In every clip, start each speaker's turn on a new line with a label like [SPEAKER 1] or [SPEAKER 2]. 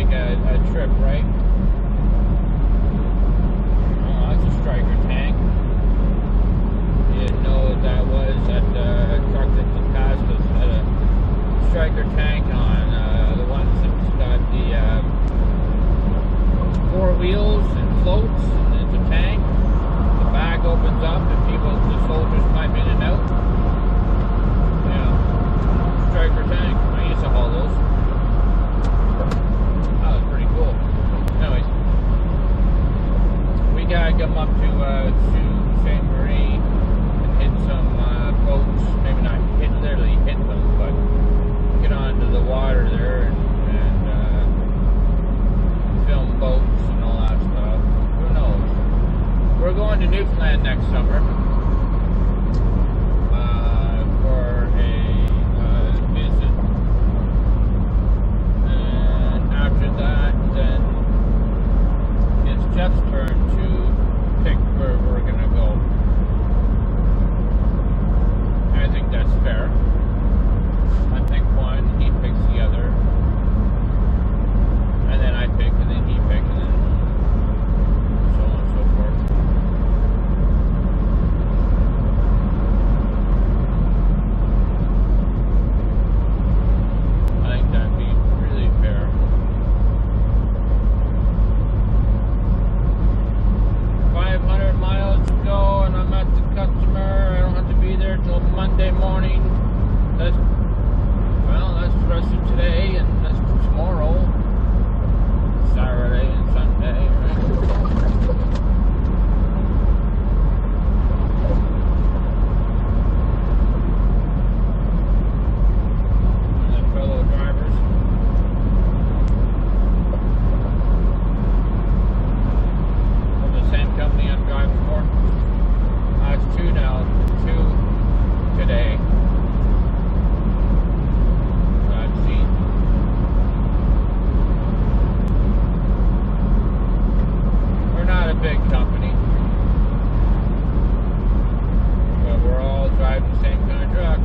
[SPEAKER 1] take a trip, right? Oh, that's a striker tank. You didn't know what that was. That truck that just passed us had a striker tank on. The ones that's got the 4 wheels and floats, and it's a tank. The back opens up and the soldiers climb in and out. Yeah, striker tank. I used to haul those. That was pretty cool. Anyways, we gotta come up to St. Marie and hit some boats. Maybe not literally hit them, but get onto the water there and film boats and all that stuff. Who knows? We're going to Newfoundland next summer for a visit, and after that, then it's Jeff's turn to pick where we're gonna go. I think that's fair. I pick one, he picks the other, and then I pick, and then he picks, and then so on and so forth. I think that'd be really fair. $500 miles to go, and I'm at the customer. I don't have to be there till Monday morning. That's the rest of today, and that's tomorrow, Saturday and Sunday, right? And the fellow drivers. From the same company I'm driving for. That's 2 now, 2 today. Big company, but we're all driving the same kind of truck.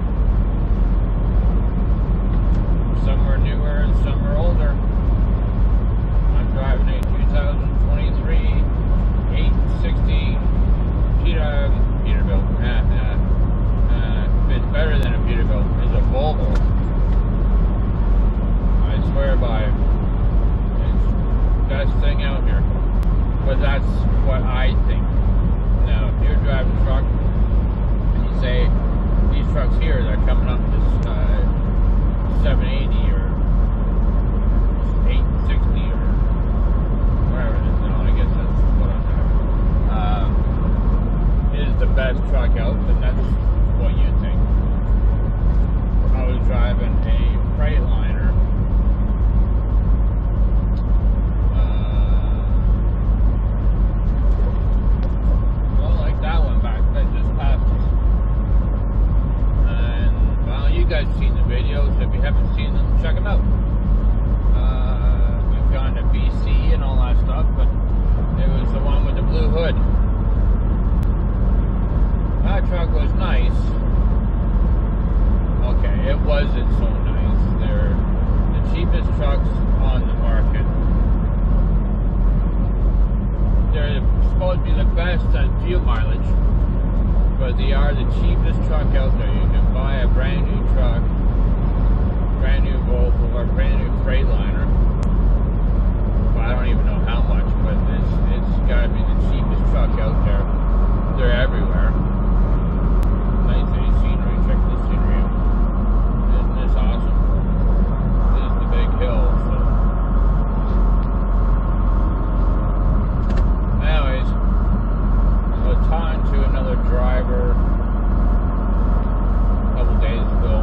[SPEAKER 1] Some are newer and some are older. I'm driving a 2023 860 Peterbilt. It's better than a Peterbilt. It's a Volvo. I swear by it. It's the best thing out here. But that's what I think. Now, if you're driving a truck and you say these trucks here, they're coming up to 780 or 860 or whatever it is. No, I guess that's what I'm driving. Is the best truck out, and that's what you think. I was driving a Freightliner. That one back that just passed us. And well, you guys have seen the videos. If you haven't seen them, check them out. We've gone to BC and all that stuff, but it was the one with the blue hood. That truck was nice. Okay, it wasn't so nice. They're the cheapest trucks on the market. They're supposed to be the best at fuel mileage, but they are the cheapest truck out there. You can buy a brand new truck, brand new Volvo, or brand new Freightliner. Well, I don't even know how much, but it's got to be the cheapest truck out there. They're everywhere. Nice scenery. Check this scenery out. Isn't this awesome? This is the big hill. So. Anyways, I was talking to another driver a couple days ago,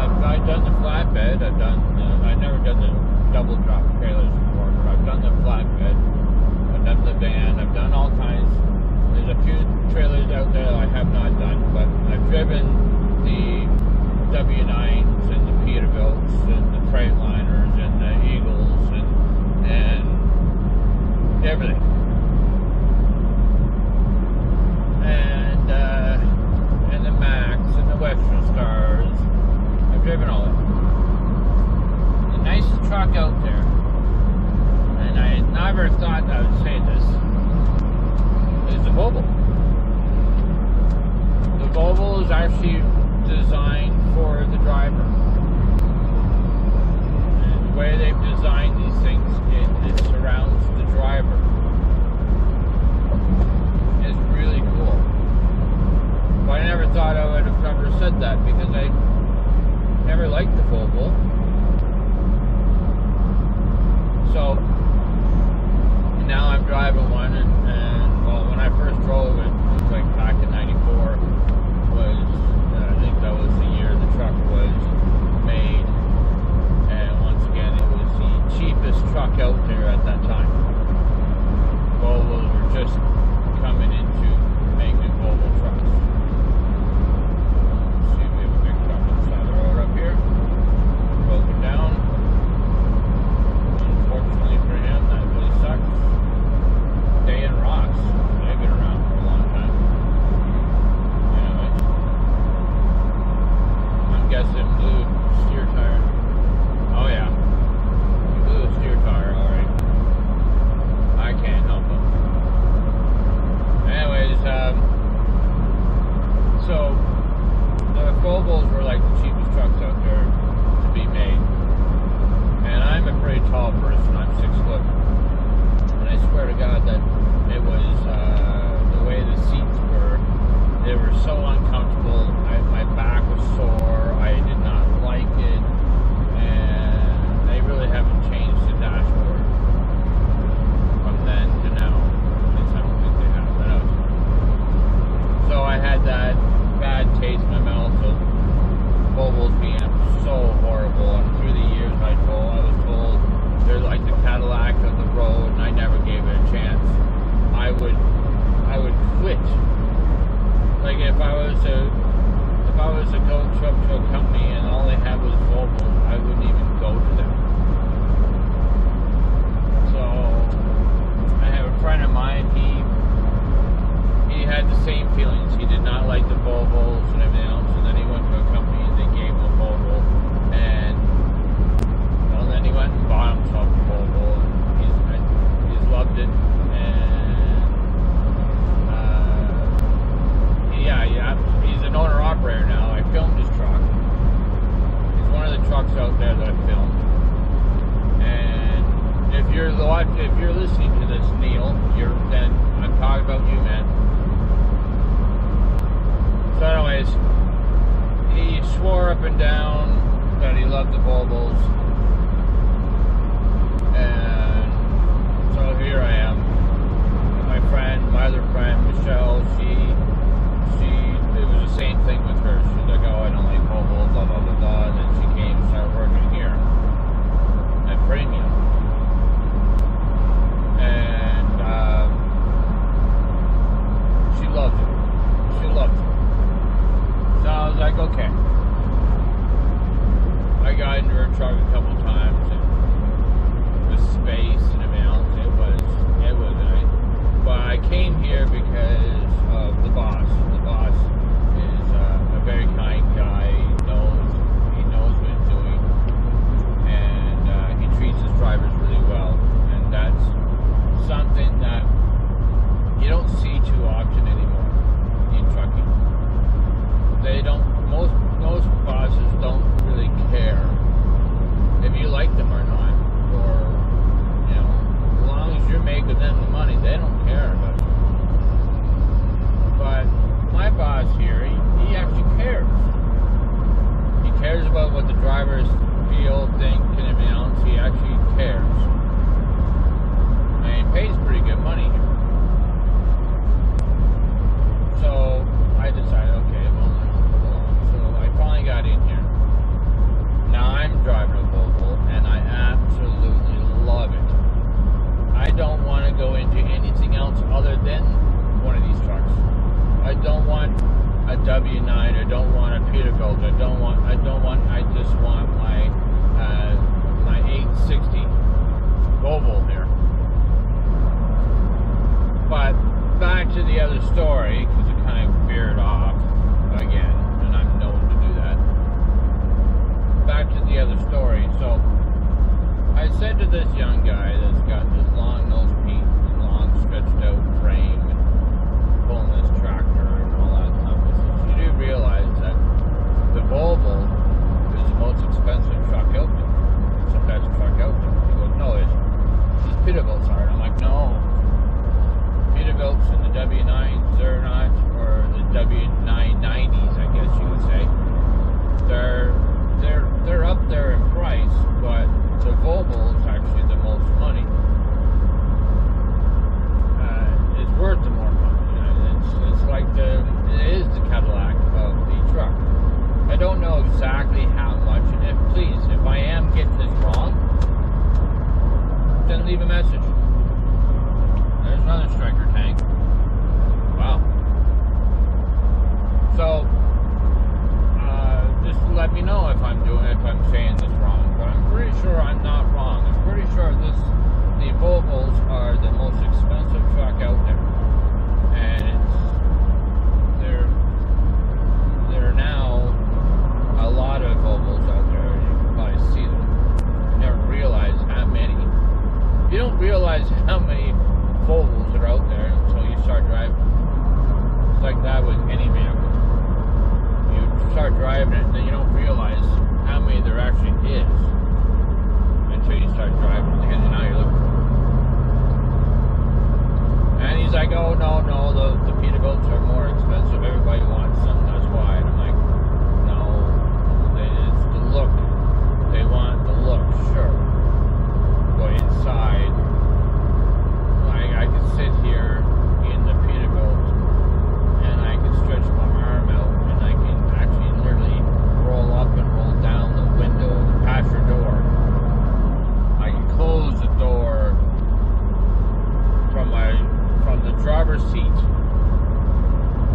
[SPEAKER 1] I've done the flatbed. I've never done the double drop trailers before, but I've done the flatbed. I've done the van. I've done all kinds. There's a few trailers out there that I have not done, but I've driven the W9s and the Peterbilts and the Freightliners and the Eagles and everything. And the Max and the Western Stars. I've driven all of them. The nicest truck out there, and I never thought I would say this, is the Volvo. The Volvo is actually designed for the driver. And the way they've designed these things, it surrounds the driver. It's really cool. But I never thought I would have ever said that because I never liked the Volvo. So now I'm driving one, and well, when I first drove it, it was like back in '94. I think that was the year the truck was made, and once again, it was the cheapest truck out there at that time. Volvos were just coming into making Volvo trucks. See, we have a big truck on the side of the road up here, broken down. Unfortunately for him, that really sucks. Day in rocks. They've been around for a long time. Anyway, I'm guessing blue steer tire. Oh yeah, blue steer tire. All right. I can't help it. Anyways, so the Volvos were like the cheapest trucks out there to be made. And I'm a pretty tall person. I'm 6 foot. And I swear to God that it was the way the seats were. They were so uncomfortable. My back was sore. I did not like it. And they really haven't changed the dashboard from then to now. At least I don't think they have. But I was so I had that bad taste in my mouth of Volvos being so horrible. And through the years, I was told they're like the Cadillac of the road, and I never gave it a chance. I would quit. Like if I was to go up to a company and all they had was Volvo, I wouldn't even go to them. So I have a friend of mine. He had the same feelings. He did not like the Volvos and everything else, and then he went to a company and they gave him a Volvo, and well, then he went and bought himself a Volvo, and he's loved it, and yeah, he's an owner-operator now. I filmed his truck. He's one of the trucks out there that I filmed, and if you're listening to this, Neil, then I'm talking about you, man. So anyways, he swore up and down that he loved the Volvos. And so here I am. My other friend, Michelle, it was the same thing with her. She's like, oh, I don't like Volvo, blah, blah, blah, blah. And then she came and started working here at Premium. And she loved it. She loved it. So I was like, okay. I got into her truck a couple times, and the space and everything else, it was nice. But I came here because of the boss. The boss is a very kind guy. He knows what he's doing, and he treats his drivers really well. And that's something that you don't see too often anymore in trucking. They don't. Most bosses don't really care. If you like this young guy that's got this long nose Pete, long stretched out frame, and pulling this tractor and all that stuff. He says, you do realize that the Volvo is the most expensive truck out there. It's the best truck out there. He goes, no, these Peterbilts are. And I'm like, no. Peterbilts and the W9s, they're not, or the W990s, I guess you would say. They're up there in price, but the Volvo is actually the most money. It's worth the more money. It's like it is the Cadillac of the truck. I don't know exactly how much, and if I am getting this wrong, then leave a message. There's another striker tank. Wow. So, just let me know if I'm saying this wrong. But I'm pretty sure I'm not wrong. I'm pretty sure the Volvos are the most expensive truck out there, and there are now a lot of Volvos out there. You can probably see them. You never realize how many. You don't realize how many Volvos that are out there until you start driving. It's like that with any vehicle. You start driving it and then you don't realize how many there actually is until you start driving it, because now you're looking for it. And he's like, oh no, the Peterbilts are more expensive, everybody wants them, that's why. And I'm like, no, it's the look. They want the look, sure. But inside, I can sit here in the Peterbilt and I can stretch my arm out and I can actually literally roll up and roll down the window, the passenger door. I can close the door from the driver's seat.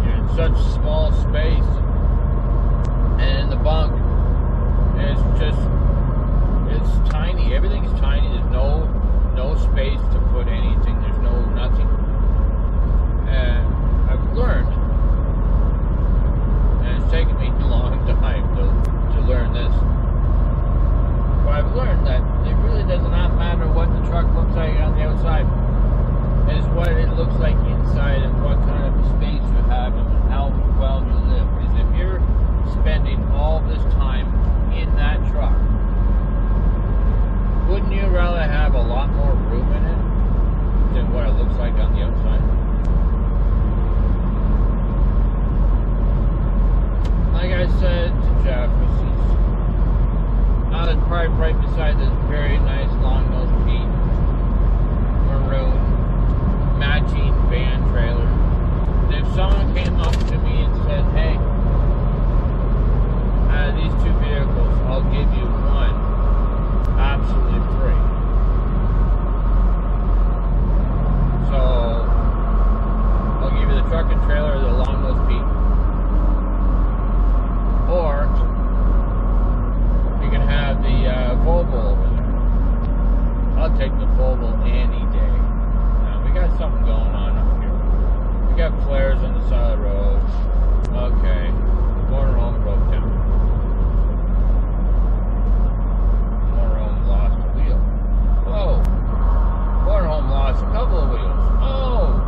[SPEAKER 1] You're in such small space, and in the bunk, it's tiny. Everything's tiny. There's no space to put anything. There's nothing. And I've learned, and it's taken me a long time to learn this, but I've learned that it really does not matter what the truck looks like on the outside. It's what it looks like inside and what kind of space you have and how well you live. Because if you're spending all this time in that truck, wouldn't you rather have a lot more room in it than what it looks like on the outside? Like I said to Jeff, I was probably right beside this very nice long-nosed Pete, maroon, matching van trailer. And if someone came up to me and said, hey, out of these two vehicles, I'll give you one absolutely free. So, I'll give you the truck and trailer of the long-nosed Pete. Or, you can have the Volvo over there. I'll take the Volvo any day. Now, we got something going on up here. We got flares on the side of the road. Okay. Motorhome broke down. Motorhome lost a wheel. Whoa. Motorhome lost a couple of wheels. Oh.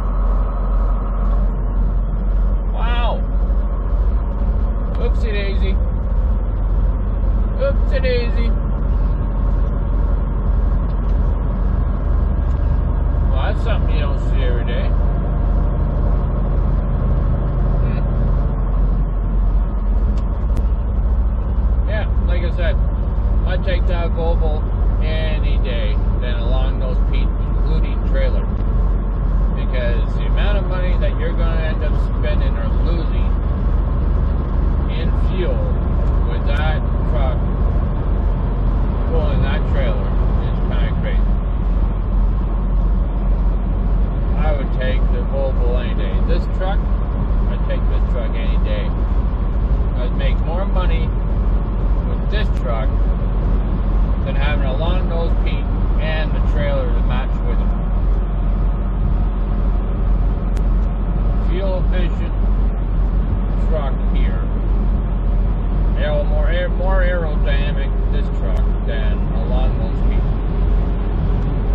[SPEAKER 1] Wow. Oopsie daisy. Oopsie daisy. Well, that's something you don't see every day. Yeah, like I said, I'd take that Volvo any day than a long-nosed Pete, including trailer. Because the amount of money that you're going to end up spending or losing in fuel with that truck pulling that trailer is kind of crazy. I would take the Volvo any day. This truck, I'd take this truck any day. I'd make more money with this truck than having a long-nosed Pete and the trailer to match with it. Fuel efficient truck here. More aerodynamic this truck than a long-nosed Pete.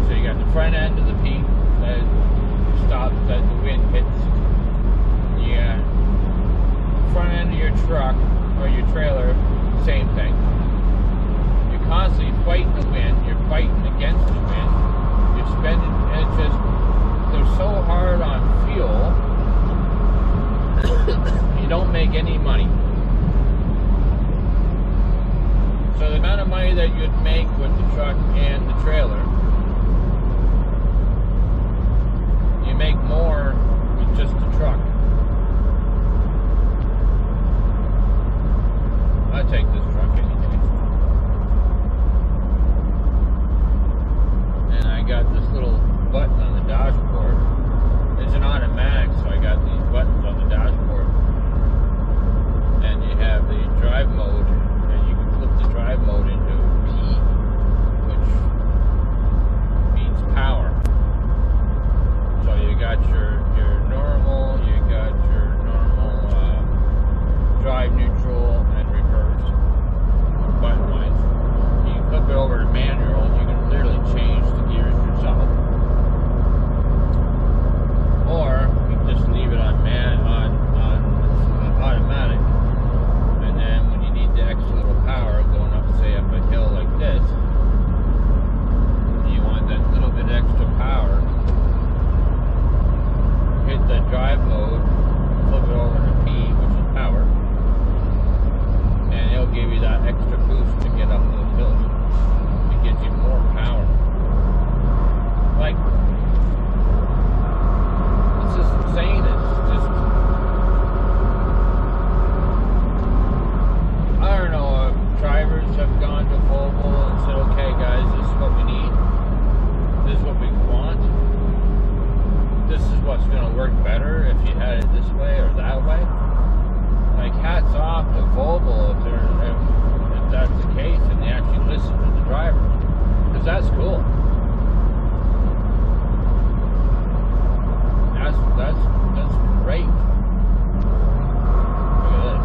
[SPEAKER 1] So you got the front end of the peak that stops, that the wind hits. You got the front end of your truck or your trailer, same thing. You're constantly fighting the wind. You're fighting against the wind. You're spending, and it's just, they're so hard on fuel. You don't make any money. So the amount of money that you'd make with the truck and the trailer, you make more with just the truck. I take this truck any day. And I got this little button on the dashboard. It's an automatic, so I got these buttons on the dashboard. And you have the drive mode, and you can flip the drive mode into P, which means power. So you got your normal, you got your normal drive, neutral, and reverse button lines. You can flip it over to manual, and you can literally change the gears yourself. Or you can just leave it on automatic, and then when you need the extra little power going up, say up a hill like this, you want that little bit extra power, hit the drive mode, flip it over to P, which is power, and it'll give you that extra boost to get up those hills. It gives you more power. Like, it's just insane. It's just, I don't know if drivers have gone to Volvo and said, okay guys, this is what we need, this is what we want, this is what's going to work better if you had it this way or that way. Like, hats off to Volvo if that's the case and they actually listen to the drivers, because that's cool. That's great. Look at this.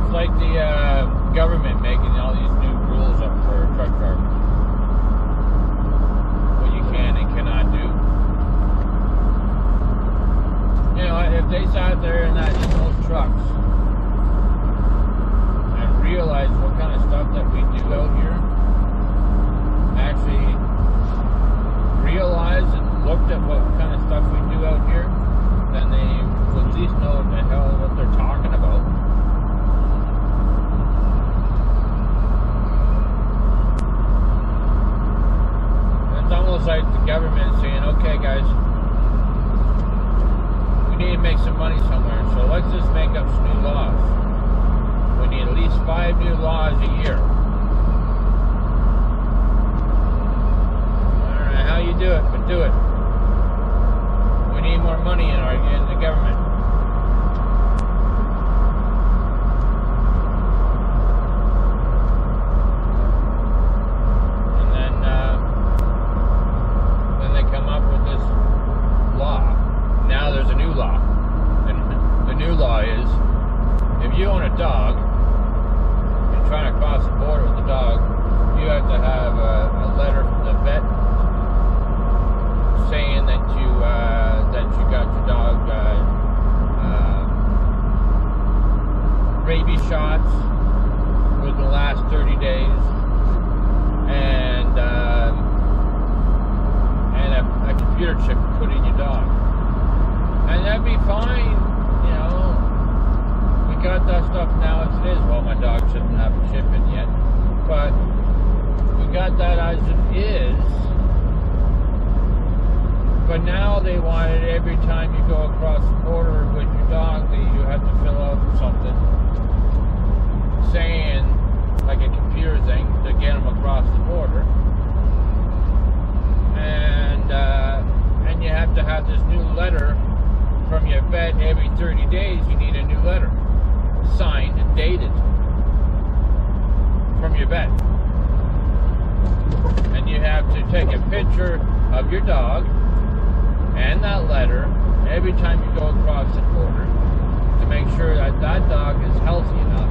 [SPEAKER 1] It's like the government making all these new rules up for truck drivers. What you can and cannot do. You know, if they sat there in those trucks and realized what kind of stuff that we do out here, actually realized and looked at what kind of stuff we do out here, then they would at least know what the hell what they're talking about. It's almost like the government saying, okay guys, we need to make some money somewhere, so let's just make up some new laws. We need at least 5 new laws a year. How you do it, but do it. We need more money in the government. And then they come up with this law. Now there's a new law. And the new law is, if you own a dog and trying to cross the border with the dog, you have to have a letter from the vet saying that you got your dog rabies shots within the last 30 days, and a computer chip put in your dog, and that'd be fine. You know, we got that stuff now as it is. Well, my dog shouldn't have a chip in yet, but we got that as it is. But now they want it every time you go across the border with your dog that you have to fill out something saying, like a computer thing, to get them across the border. And you have to have this new letter from your vet every 30 days. You need a new letter, signed and dated, from your vet. And you have to take a picture of your dog and that letter every time you go across the border to make sure that that dog is healthy enough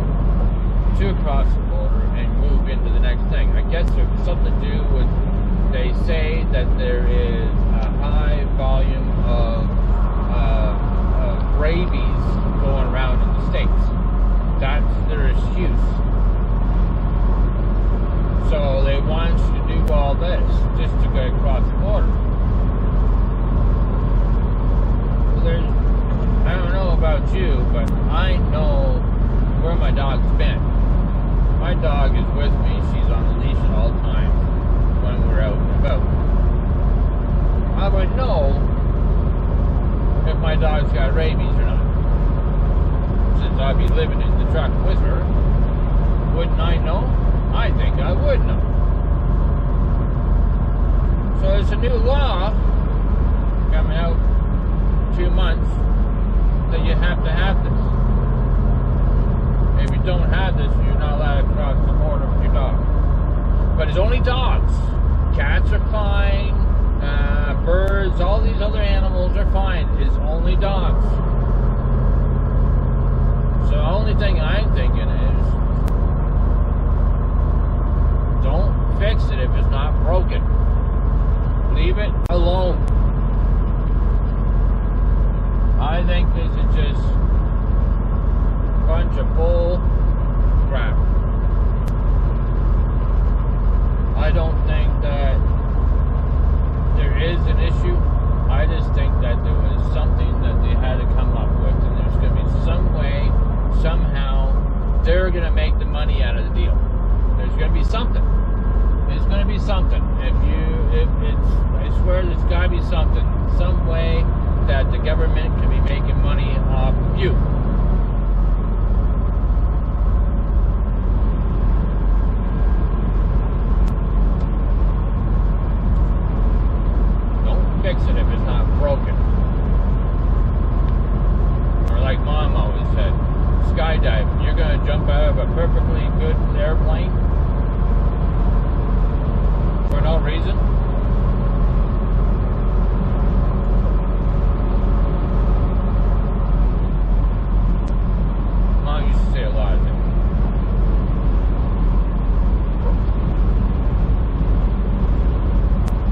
[SPEAKER 1] to cross the border and move into the next guess it was something to do with, they say that there is a high volume of rabies going around in the States. That's their excuse. So they want you to do all this just to go across the border. I don't know about you, but I know where my dog's been. My dog is with me. She's on the leash at all times when we're out and about. I would know if my dog's got rabies or not. Since I'd be living in the truck with her, wouldn't I know? I think I would know. So there's a new law coming out 2 months that you have to have this. If you don't have this, you're not allowed to cross the border with your dog. But it's only dogs. Cats are fine, birds, all these other animals are fine. It's only dogs. So the only thing I'm thinking is, don't fix it if it's not broken. Leave it alone. I think this is just a bunch of bull crap. I don't think that there is an issue. I just think that there was something that they had to come up with, and there's going to be some way, somehow, they're going to make the money out of the deal. There's going to be something. There's going to be something. I swear there's got to be something, some way that the government can be making money off of you. Don't fix it if it's not broken. Or like Mom always said, skydiving. You're going to jump out of a perfectly good airplane for no reason? Mom used to say a lot of things.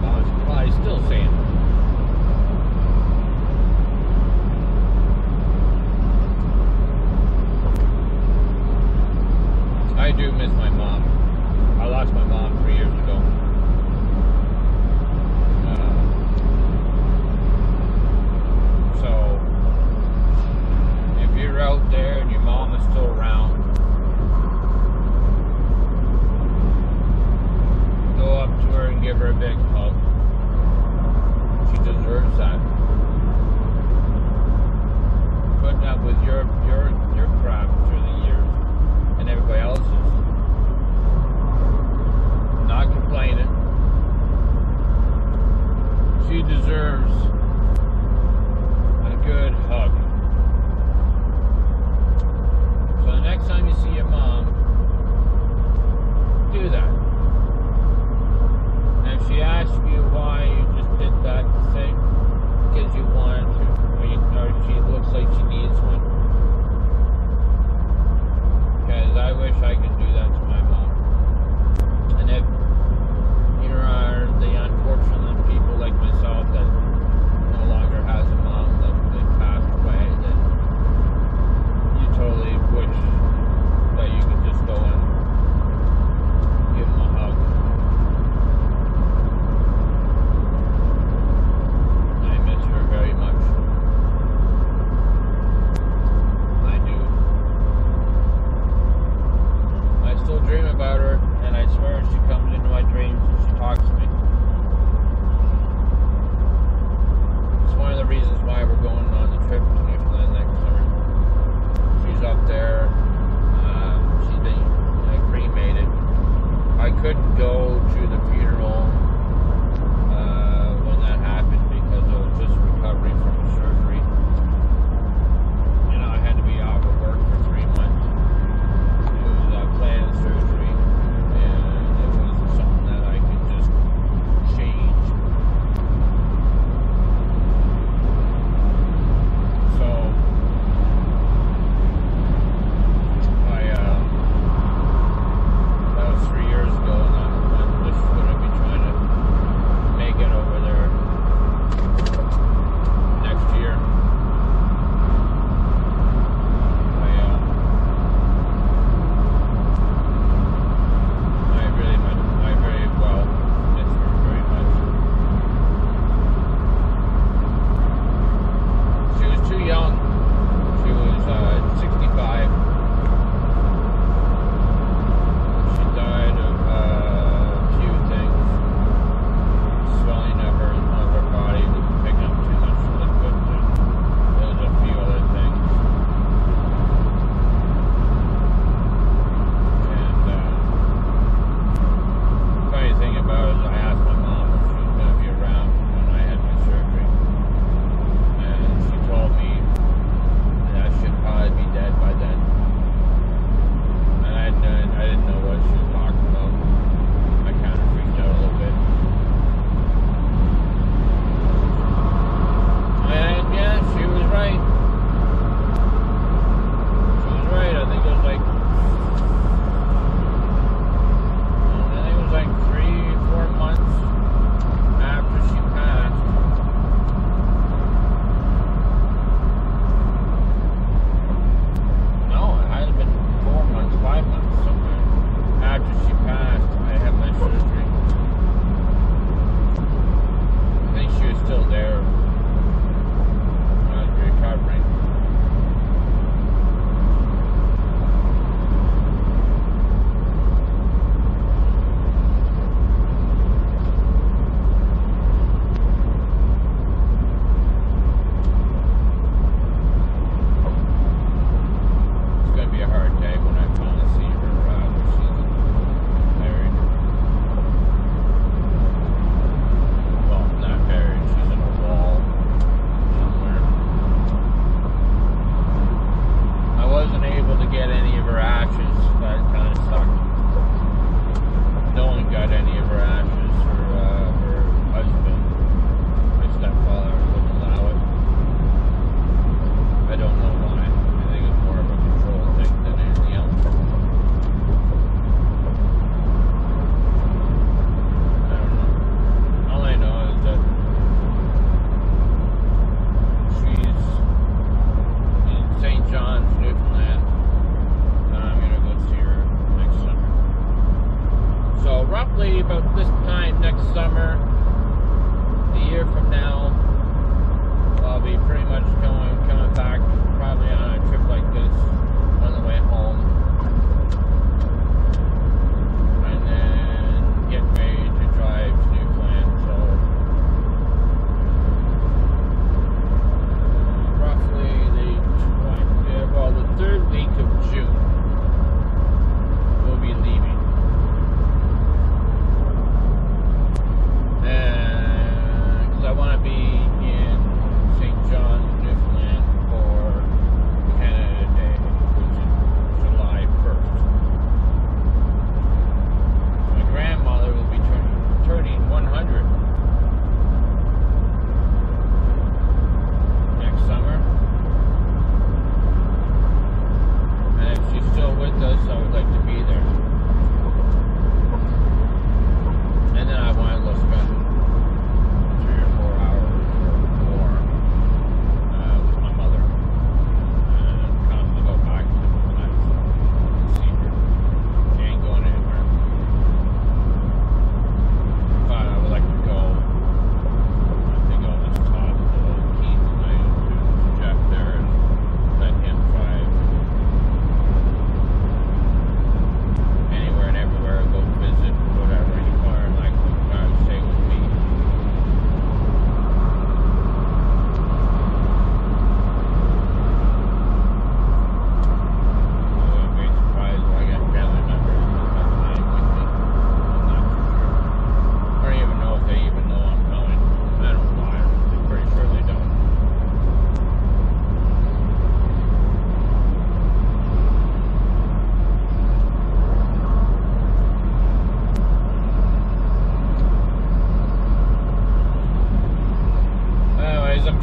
[SPEAKER 1] Mom's probably still saying it. I do miss my mom. I lost my mom 3 years ago. So, if you're out there and your mom is still around, go up to her and give her a big hug. She deserves that. Putting up with your crap through the years and everybody else's. Not complaining. She deserves a good hug. So the next time you see your mom, do that. And if she asks you why you just did that, say because you wanted to, or she looks like she needs one.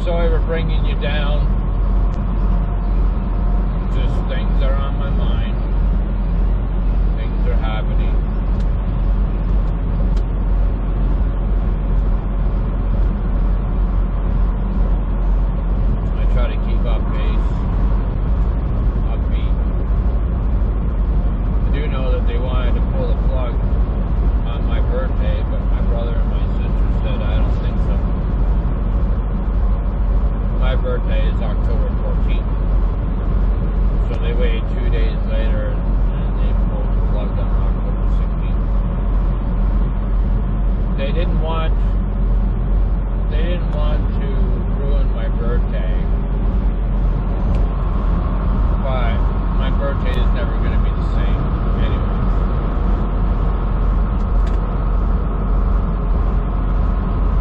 [SPEAKER 1] whatsoever bringing you down. Just things are on my mind. Things are happening. I try to keep up pace, upbeat. I do know that they wanted to pull the plug on my birthday, but my brother and my sister said I don't think so. My birthday is October 14th. So they waited 2 days later and they pulled the plug on October 16th. They didn't want to ruin my birthday, but my birthday is never going to be the same anyway.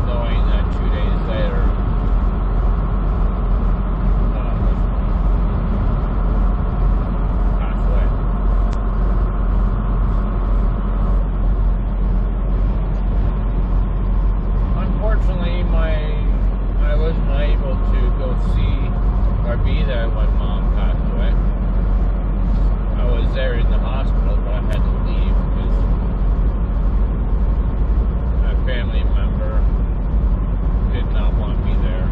[SPEAKER 1] Knowing that 2 days later passed away. Unfortunately, I wasn't able to go see or be there when Mom passed away. I was there in the hospital, but I had to leave because a family member did not want me there.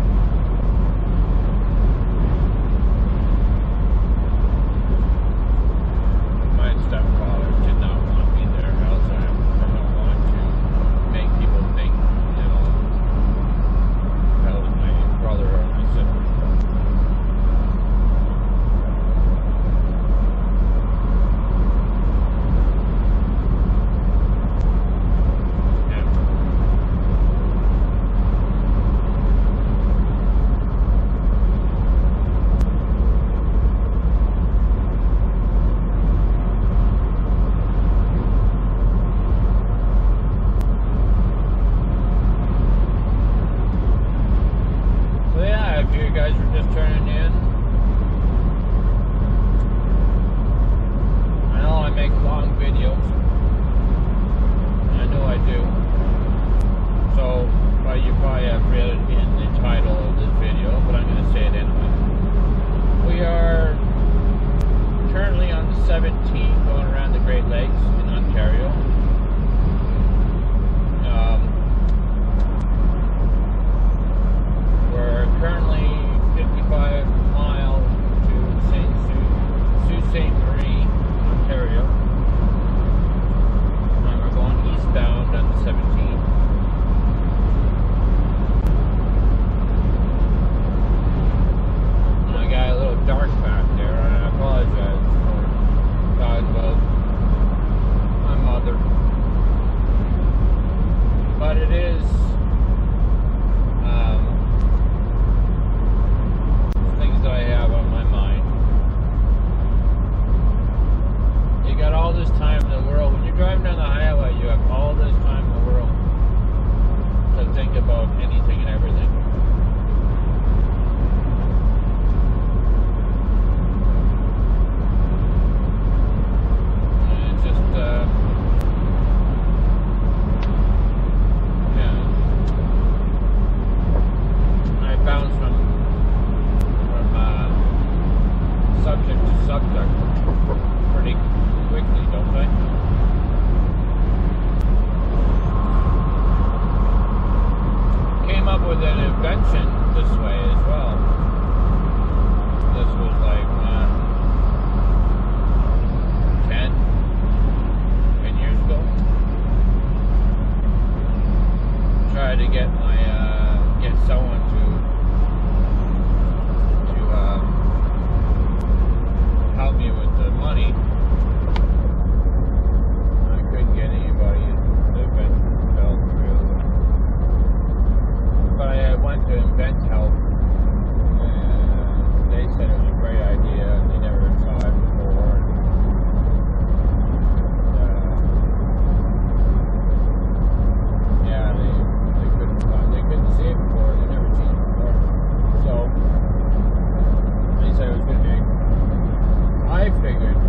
[SPEAKER 1] My stepfather did not want me there. I also don't want to make people think, that was my brother or my sister. If you guys were just turning in, I know I make long videos. I know I do. So, you probably have read it in the title of this video, but I'm going to say it anyway. We are currently on the 17th going around the Great Lakes in Ontario. We're currently 55 miles to Sault Ste. Marie, Ontario. And we're going eastbound on the 17th. And I got a little dark back there, and I apologize for talking about my mother. But it is things that I have on my mind. You got all this time in the world. When you're driving down the highway, you have all this time in the world to think about anything and everything. And it's just, I bounce from subject to subject pretty quickly, don't I? Came up with an invention this way as well. This was like 10 years ago. Tried to get get someone to help me with the money. I couldn't get anybody to invent help, really. But I went to invent help, and they said it was a great idea, and they never saw it before. Yeah, they couldn't see it before. They never seen it before. So they said it was going to be. I figured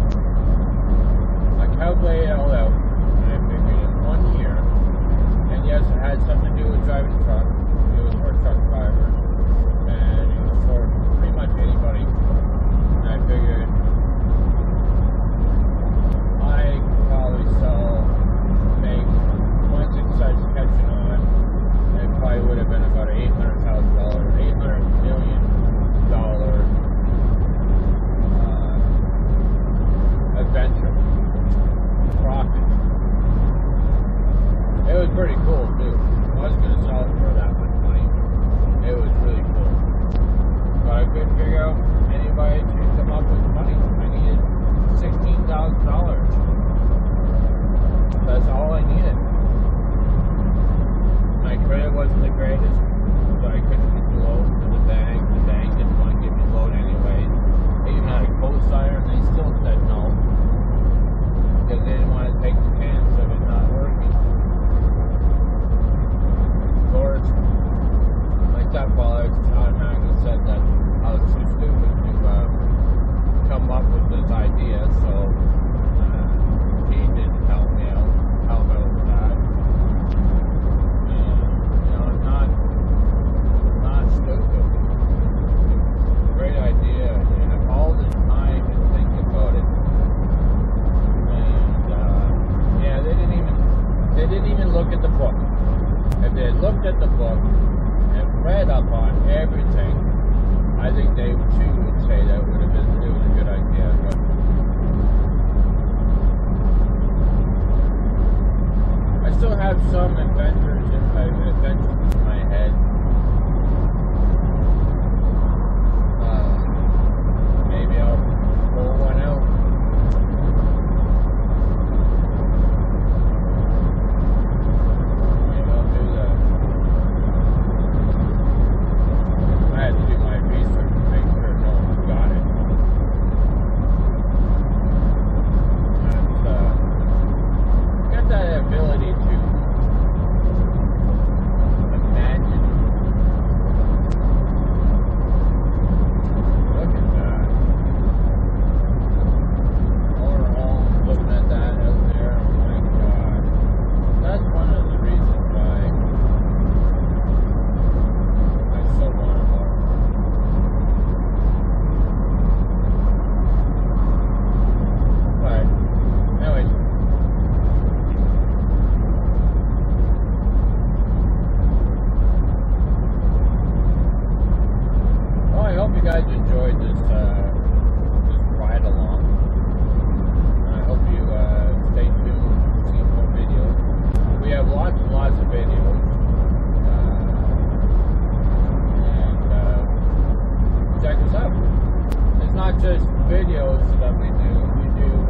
[SPEAKER 1] videos that we do,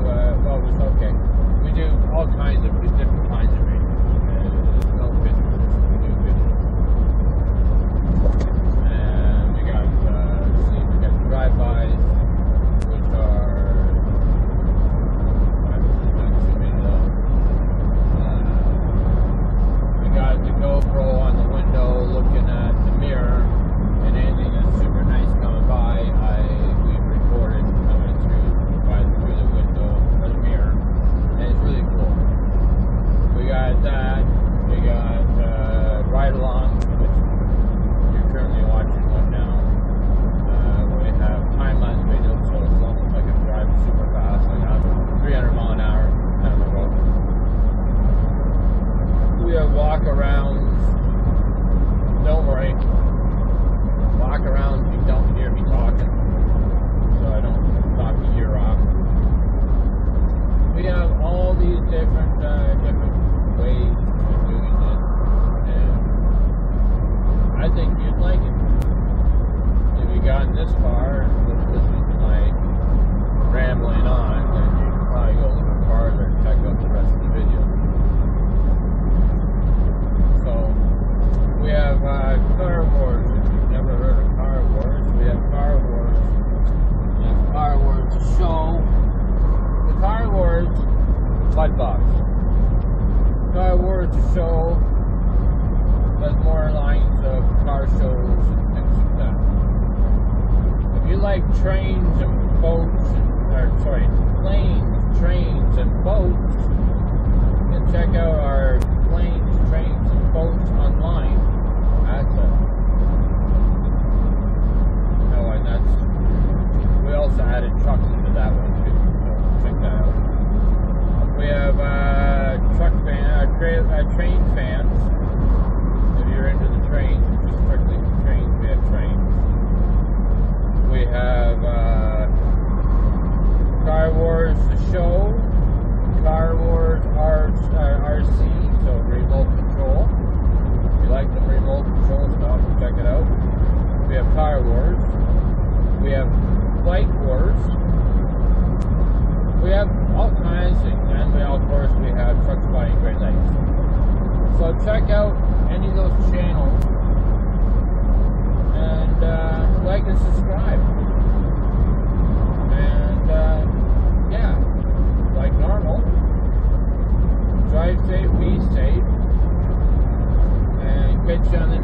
[SPEAKER 1] well, it's okay. We do all kinds of different kinds of videos. No pictures, we do videos. And we got, we got drive-bys, which are, we got the GoPro on the window looking at the mirror, and anything that's super nice coming by, we've recorded coming through the window or the mirror, and it's really cool. We got that. We got ride along, which you're currently watching one now. We have time lapse video, so it's almost like I'm driving super fast, like I'm 300 mile an hour kind of a road. We have walk arounds. Don't worry. Walk around, you don't hear me talking, so I don't talk your ear off. We have all these different ways of doing this, and I think you'd like it. If you've gotten this far and listening to my rambling on, then you can probably go a little farther and check out the rest of the video. So, we have Car Wars. If you've never heard of Car Wars, we have Car Wars. We have Car Wars to show. The Car Wars Mud Box. Car Wars to show has more lines of car shows and things like that. If you like trains and boats, planes, trains, and boats, then check out our planes, trains, and boats online. We also added trucks into that one too, so check that out. We have train fans. If you're into the trains, just strictly trains, we have trains. We have Car Wars the show, Car Wars RC, so remote control. If you like the remote control stuff, check it out. We have Car Wars. We have Bike Wars. We have all kinds of things, and of course we have Trucks Buying Great Lakes. So check out any of those channels and like and subscribe. And yeah, like normal, drive safe, be safe, and catch you on the